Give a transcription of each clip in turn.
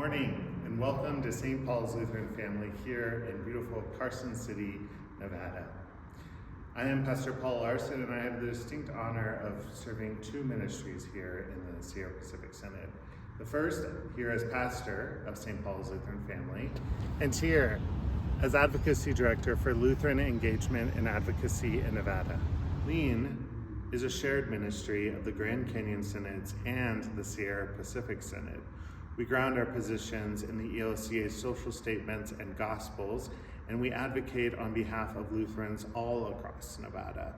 morning and welcome to St. Paul's Lutheran Family here in beautiful Carson City, Nevada. I am Pastor Paul Larson and I have the distinct honor of serving two ministries here in the Sierra Pacific Synod. The first here as pastor of St. Paul's Lutheran Family, and here as advocacy director for Lutheran engagement and advocacy in Nevada. LEAN is a shared ministry of the Grand Canyon Synods and the Sierra Pacific Synod. We ground our positions in the ELCA's social statements and gospels, and we advocate on behalf of Lutherans all across Nevada.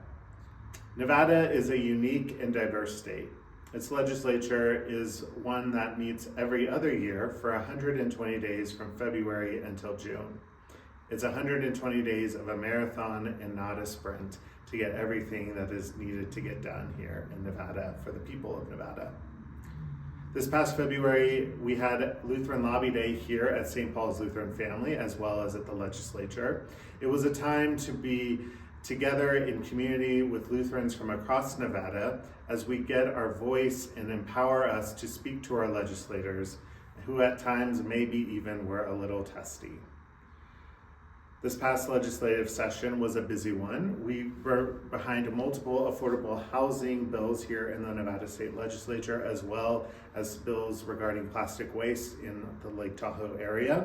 Nevada is a unique and diverse state. Its legislature is one that meets every other year for 120 days from February until June. It's 120 days of a marathon and not a sprint to get everything that is needed to get done here in Nevada for the people of Nevada. This past February, we had Lutheran Lobby Day here at St. Paul's Lutheran Family, as well as at the legislature. It was a time to be together in community with Lutherans from across Nevada as we get our voice and empower us to speak to our legislators, who at times maybe even were a little testy. This past legislative session was a busy one. We were behind multiple affordable housing bills here in the Nevada State Legislature, as well as bills regarding plastic waste in the Lake Tahoe area.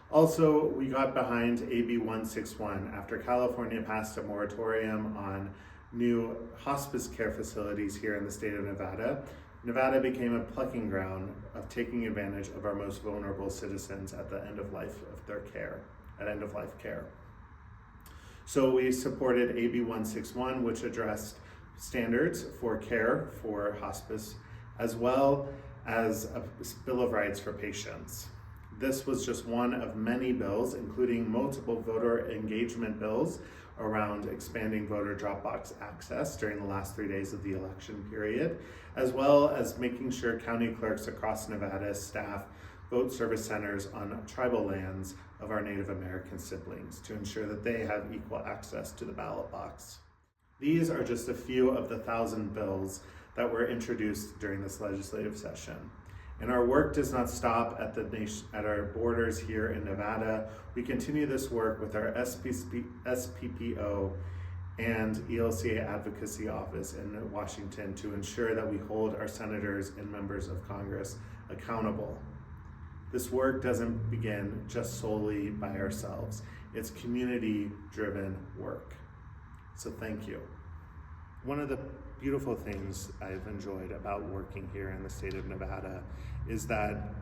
Also, we got behind AB 161 after California passed a moratorium on new hospice care facilities here in the state of Nevada. Nevada became a plucking ground of taking advantage of our most vulnerable citizens at the end of life of their care. At end-of-life care. So we supported AB 161, which addressed standards for care for hospice, as well as a Bill of Rights for patients. This was just one of many bills, including multiple voter engagement bills around expanding voter drop box access during the last 3 days of the election period, as well as making sure county clerks across Nevada staff vote service centers on tribal lands of our Native American siblings to ensure that they have equal access to the ballot box. These are just a few of the 1,000 bills that were introduced during this legislative session. And our work does not stop at at our borders here in Nevada. We continue this work with our SPPO and ELCA Advocacy Office in Washington to ensure that we hold our senators and members of Congress accountable. This work doesn't begin just solely by ourselves. It's community-driven work. So thank you. One of the beautiful things I've enjoyed about working here in the state of Nevada is that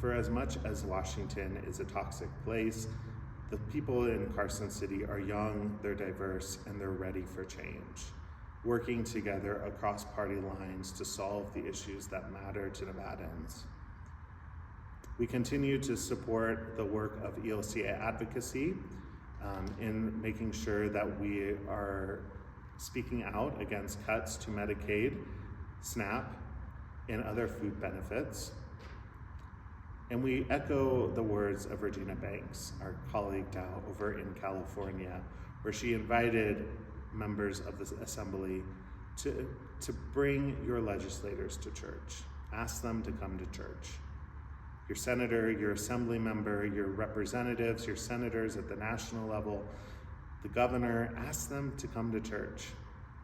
for as much as Washington is a toxic place, the people in Carson City are young, they're diverse, and they're ready for change, working together across party lines to solve the issues that matter to Nevadans. We continue to support the work of ELCA advocacy in making sure that we are speaking out against cuts to Medicaid, SNAP, and other food benefits. And we echo the words of Regina Banks, our colleague now over in California, where she invited members of the assembly to bring your legislators to church. Ask them to come to church. Your senator, your assembly member, your representatives, your senators at the national level, the governor, ask them to come to church.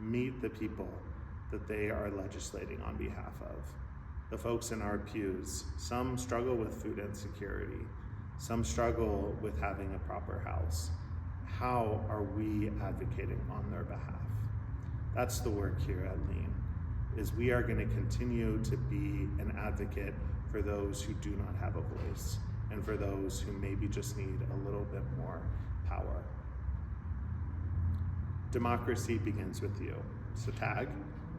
Meet the people that they are legislating on behalf of. The folks in our pews, some struggle with food insecurity. Some struggle with having a proper house. How are we advocating on their behalf? That's the work here at LEAN, is we are going to continue to be an advocate for those who do not have a voice, and for those who maybe just need a little bit more power. Democracy begins with you. So tag,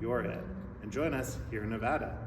you're it, and join us here in Nevada.